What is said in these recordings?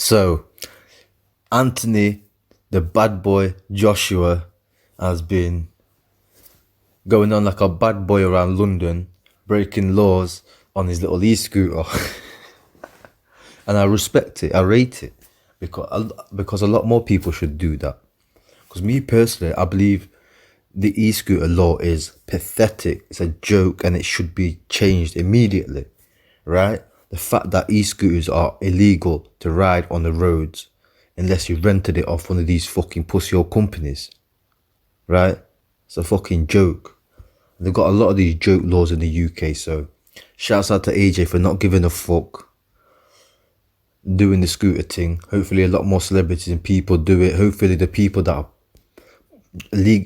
So, Anthony, the bad boy Joshua, has been going on like a bad boy around London, breaking laws on his little e-scooter. And I respect it, I rate it, because a lot more people should do that. Because me personally, I believe the e-scooter law is pathetic, it's a joke, and it should be changed immediately, right? The fact that e-scooters are illegal to ride on the roads unless you rented it off one of these fucking pussy old companies, right? It's a fucking joke. They've got a lot of these joke laws in the UK, so shouts out to AJ for not giving a fuck, doing the scooter thing. Hopefully a lot more celebrities and people do it. Hopefully the people that are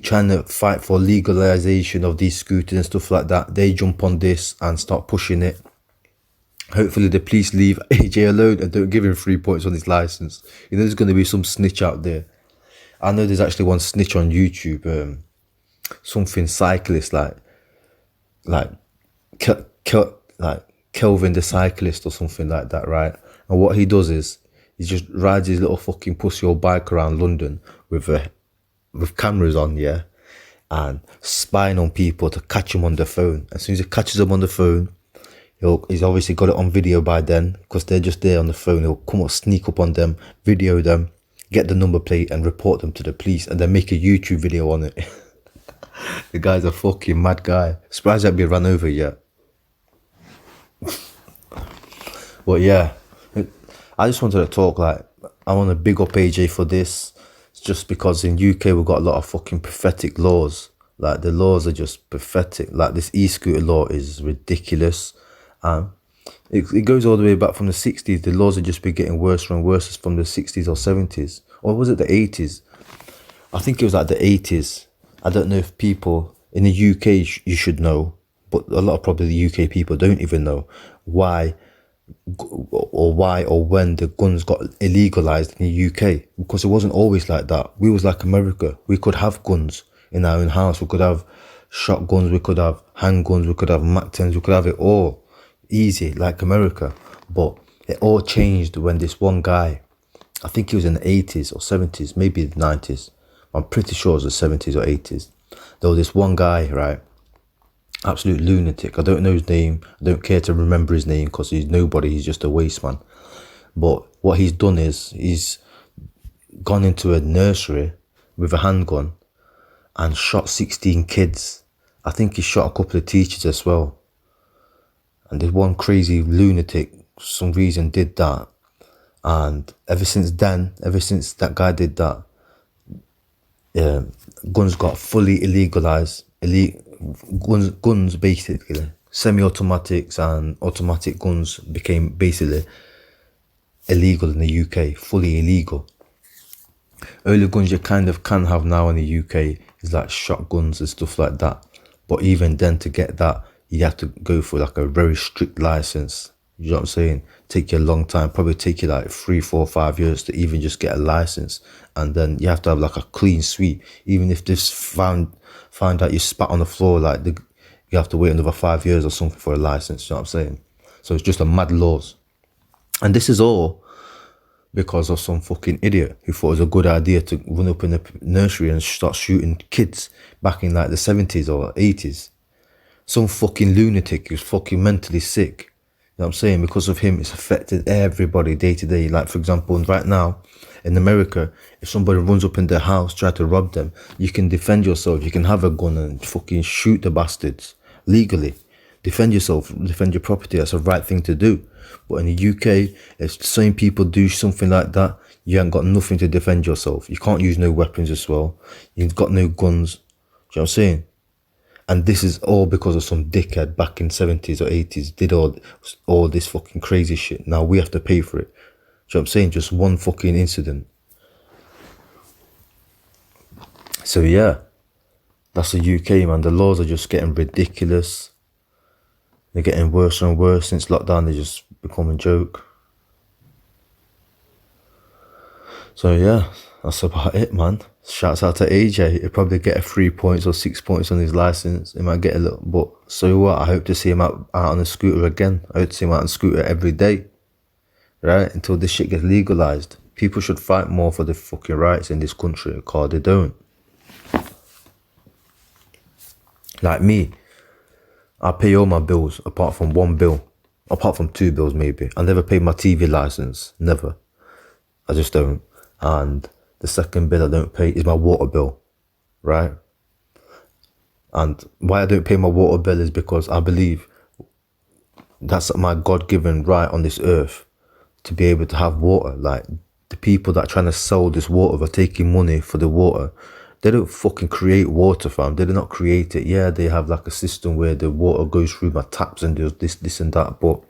trying to fight for legalization of these scooters and stuff like that, they jump on this and start pushing it. Hopefully the police leave AJ alone and don't give him 3 points on his license. You know there's going to be some snitch out there. I know there's actually one snitch on YouTube, something cyclist like Kelvin the cyclist or something like that, right? And what he does is he just rides his little fucking pussy old bike around London with cameras on, yeah, and spying on people to catch him on the phone. As soon as he catches them on the phone, he's obviously got it on video by then, because they're just there on the phone. He'll come up, sneak up on them, video them, get the number plate and report them to the police, and then make a YouTube video on it. The guy's a fucking mad guy. Surprised that been run over yet. But yeah, I just wanted to talk, like, I want to big up AJ for this. It's just because in UK we've got a lot of fucking pathetic laws. Like, the laws are just pathetic. Like, this e-scooter law is ridiculous. It goes all the way back from the 60s. The laws have just been getting worse and worse from the 60s or 70s. Or was it the 80s? I think it was like the 80s. I don't know if people in the UK, you should know, but a lot of probably the UK people don't even know why or when the guns got illegalized in the UK, because it wasn't always like that. We was like America. We could have guns in our own house. We could have shotguns, we could have handguns, we could have Mac-10s, we could have it all easy like America. But it all changed when this one guy, I think he was in the 80s or 70s, maybe the 90s. I'm pretty sure it was the 70s or 80s. There was this one guy, right? Absolute lunatic. I don't know his name. I don't care to remember his name because he's nobody. He's just a waste man. But what he's done is he's gone into a nursery with a handgun and shot 16 kids. I think he shot a couple of teachers as well. And this one crazy lunatic, for some reason, did that. And ever since that guy did that, guns got fully illegalized. Guns basically, semi-automatics and automatic guns became basically illegal in the UK, fully illegal. Only guns you kind of can have now in the UK is like shotguns and stuff like that. But even then, to get that, you have to go for like a very strict license. You know what I'm saying? Take you a long time, probably take you like 3, 4, 5 years to even just get a license. And then you have to have like a clean sweep. Even if this found out you spat on the floor, like you have to wait another 5 years or something for a license. You know what I'm saying? So it's just a mad laws. And this is all because of some fucking idiot who thought it was a good idea to run up in a nursery and start shooting kids back in like the 70s or 80s. Some fucking lunatic who's fucking mentally sick. You know what I'm saying? Because of him, it's affected everybody day to day. Like, for example, right now in America, if somebody runs up in their house, try to rob them, you can defend yourself. You can have a gun and fucking shoot the bastards legally. Defend yourself, defend your property. That's the right thing to do. But in the UK, if the same people do something like that, you ain't got nothing to defend yourself. You can't use no weapons as well. You've got no guns. Do you know what I'm saying? And this is all because of some dickhead back in 70s or 80s did all this fucking crazy shit. Now we have to pay for it. Do you know what I'm saying? Just one fucking incident. So yeah, that's the UK, man. The laws are just getting ridiculous. They're getting worse and worse. Since lockdown, they just become a joke. So yeah, that's about it, man. Shouts out to AJ. He'll probably get a 3 points or 6 points on his license. He might get a little, but so what? I hope to see him out on a scooter again. I hope to see him out on a scooter every day. right? Until this shit gets legalized. People should fight more for their fucking rights in this country, because they don't. Like me, I pay all my bills apart from one bill. Apart from two bills maybe. I never paid my TV license. Never. I just don't. And the second bill I don't pay is my water bill. Right? And why I don't pay my water bill is because I believe that's my God-given right on this earth, to be able to have water. Like, the people that are trying to sell this water are taking money for the water. They don't fucking create water, fam. They do not create it. Yeah, they have like a system where the water goes through my taps and does this and that. But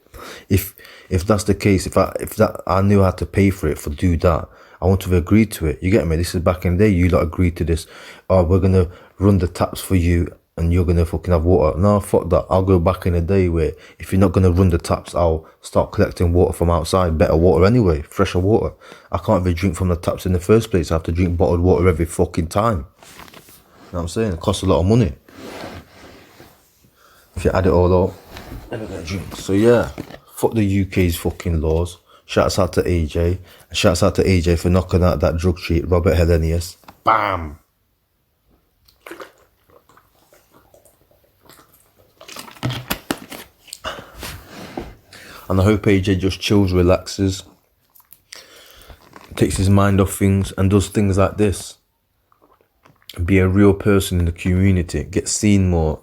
if that's the case, if I knew I had to pay for it for do that, I want to have agreed to it. You get me? This is back in the day. You lot agreed to this. Oh, we're gonna run the taps for you, and you're gonna fucking have water. No, fuck that. I'll go back in the day where if you're not gonna run the taps, I'll start collecting water from outside. Better water anyway, fresher water. I can't even drink from the taps in the first place. I have to drink bottled water every fucking time. You know what I'm saying? It costs a lot of money. If you add it all up, never gonna drink. So yeah, fuck the UK's fucking laws. Shouts out to AJ. Shouts out to AJ for knocking out that drug cheat, Robert Hellenius. Bam! And I hope AJ just chills, relaxes, takes his mind off things and does things like this. Be a real person in the community. Get seen more.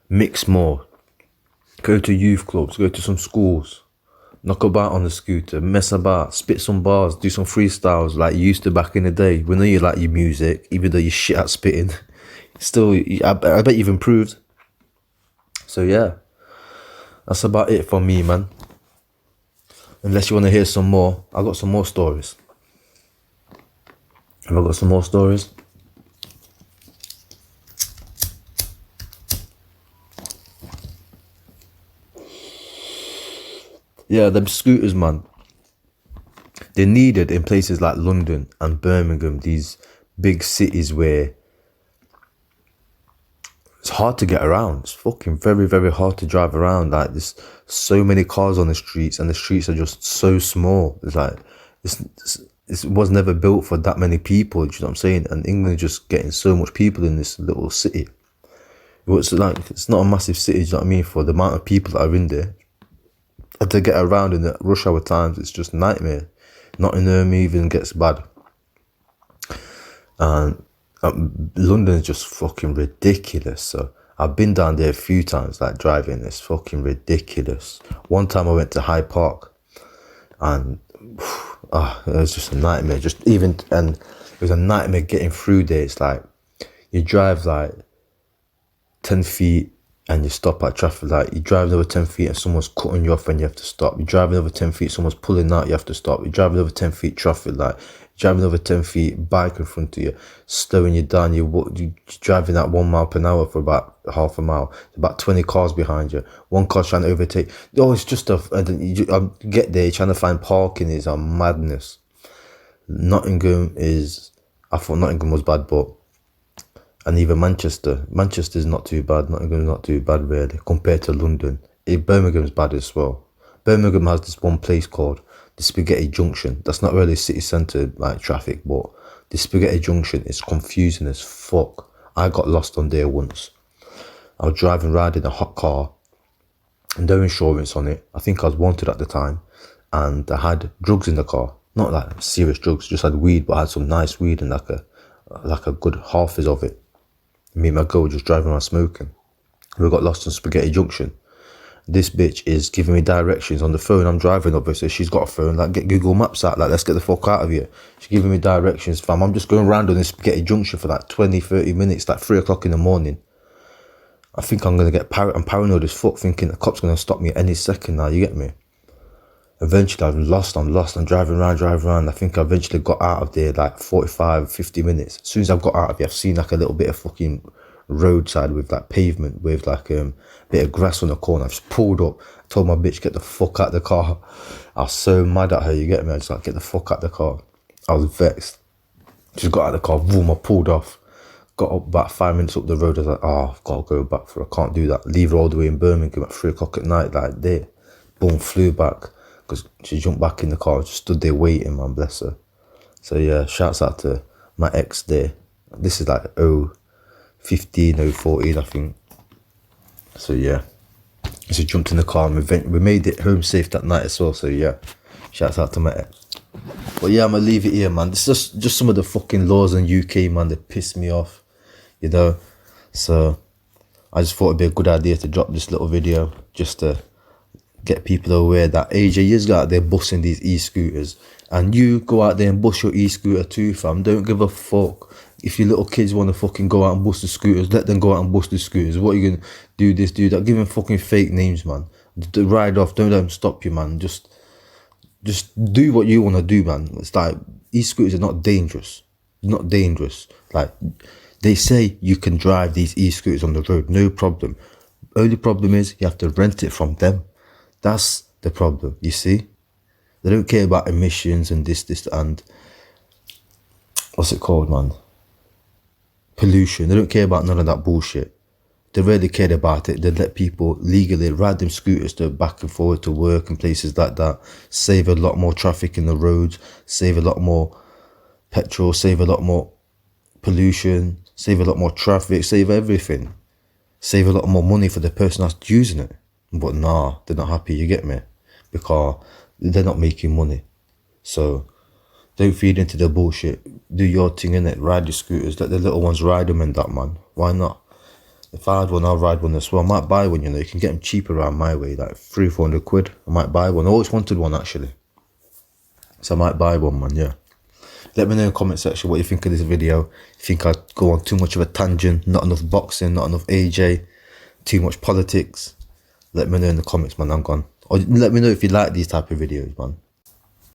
Mix more. Go to youth clubs. Go to some schools. Knock about on the scooter. Mess about. Spit some bars. Do some freestyles like you used to back in the day. We know you like your music, even though you're shit at spitting. Still, I bet you've improved. So yeah. That's about it for me, man. Unless you want to hear some more. I got some more stories. Have I got some more stories? Yeah, them scooters, man. They're needed in places like London and Birmingham, these big cities where it's hard to get around. It's fucking very, very hard to drive around. Like, there's so many cars on the streets, and the streets are just so small. It's like, it was never built for that many people, do you know what I'm saying? And England is just getting so much people in this little city. It's like, it's not a massive city, do you know what I mean? For the amount of people that are in there. And to get around in the rush hour times, it's just nightmare. Nottingham even gets bad. And London is just fucking ridiculous. So I've been down there a few times, like driving. It's fucking ridiculous. One time I went to Hyde Park, and it was just a nightmare. And it was a nightmare getting through there. It's like you drive like 10 feet and you stop at traffic light. You drive over 10 feet and someone's cutting you off and you have to stop. You're driving over 10 feet, someone's pulling out, you have to stop. You're driving over 10 feet, traffic light. You're driving over 10 feet, bike in front of you, slowing you down. You're driving at 1 mile per hour for about half a mile. About 20 cars behind you. One car's trying to overtake. Oh, it's just you get there, you're trying to find parking is a madness. Nottingham is, I thought Nottingham was bad, but, and even Manchester's not too bad. Nottingham's not too bad really compared to London. Birmingham's bad as well. Birmingham has this one place called the Spaghetti Junction. That's not really city centre like traffic, but the Spaghetti Junction is confusing as fuck. I got lost on there once. I was driving around in a hot car, no insurance on it. I think I was wanted at the time, and I had drugs in the car. Not like serious drugs, just had weed, but I had some nice weed and like a good half of it. Me and my girl were just driving around smoking. We got lost on Spaghetti Junction. This bitch is giving me directions on the phone. I'm driving, obviously. She's got a phone. Like, get Google Maps out. Like, let's get the fuck out of here. She's giving me directions, fam. I'm just going around on this Spaghetti Junction for like 20, 30 minutes, like 3 o'clock in the morning. I think I'm going to get I'm paranoid as fuck, thinking the cop's going to stop me at any second now. You get me? Eventually, I'm lost. I'm driving around. I think I eventually got out of there like 45, 50 minutes. As soon as I've got out of here, I've seen like a little bit of fucking roadside with like pavement with like bit of grass on the corner. I've just pulled up, told my bitch get the fuck out the car. I was so mad at her, you get me? I just like, get the fuck out the car. I was vexed. Just got out of the car, boom, I pulled off. Got up about 5 minutes up the road. I was like, oh, I've got to go back I can't do that. Leave her all the way in Birmingham at 3 o'clock at night, like there. Boom, flew back. because she jumped back in the car, just stood there waiting, man, bless her. So yeah, shouts out to my ex there. This is like 015, 014, I think. So yeah, so jumped in the car and we made it home safe that night as well. So yeah, shouts out to my ex. But yeah, I'm gonna leave it here, man. This is just some of the fucking laws in UK, man, that piss me off, you know. So I just thought it'd be a good idea to drop this little video just to get people aware that AJ is out there busting these e-scooters, and you go out there and bust your e-scooter too, fam. Don't give a fuck. If your little kids want to fucking go out and bust the scooters, let them go out and bust the scooters. What are you gonna do? This, do that? Give them fucking fake names, man. Ride off. Don't let them stop you, man. Just do what you want to do, man. It's like e-scooters are not dangerous. Not dangerous. Like they say, you can drive these e-scooters on the road, no problem. Only problem is you have to rent it from them. That's the problem. You see, they don't care about emissions and this and what's it called, man? Pollution. They don't care about none of that bullshit. They really care about it. They let people legally ride them scooters to back and forward to work and places like that. Save a lot more traffic in the roads. Save a lot more petrol. Save a lot more pollution. Save a lot more traffic. Save everything. Save a lot more money for the person that's using it. But nah, they're not happy, you get me? Because they're not making money. So don't feed into the bullshit. Do your thing, innit? Ride your scooters. Let the little ones ride them and that, man. Why not? If I had one, I'll ride one as well. I might buy one, you know. You can get them cheap around my way, like 300-400 quid. I might buy one. I always wanted one, actually. So I might buy one, man, yeah. Let me know in the comment section what you think of this video. You think I go on too much of a tangent, not enough boxing, not enough AJ, too much politics. Let me know in the comments, man. I'm gone. Or let me know if you like these type of videos, man.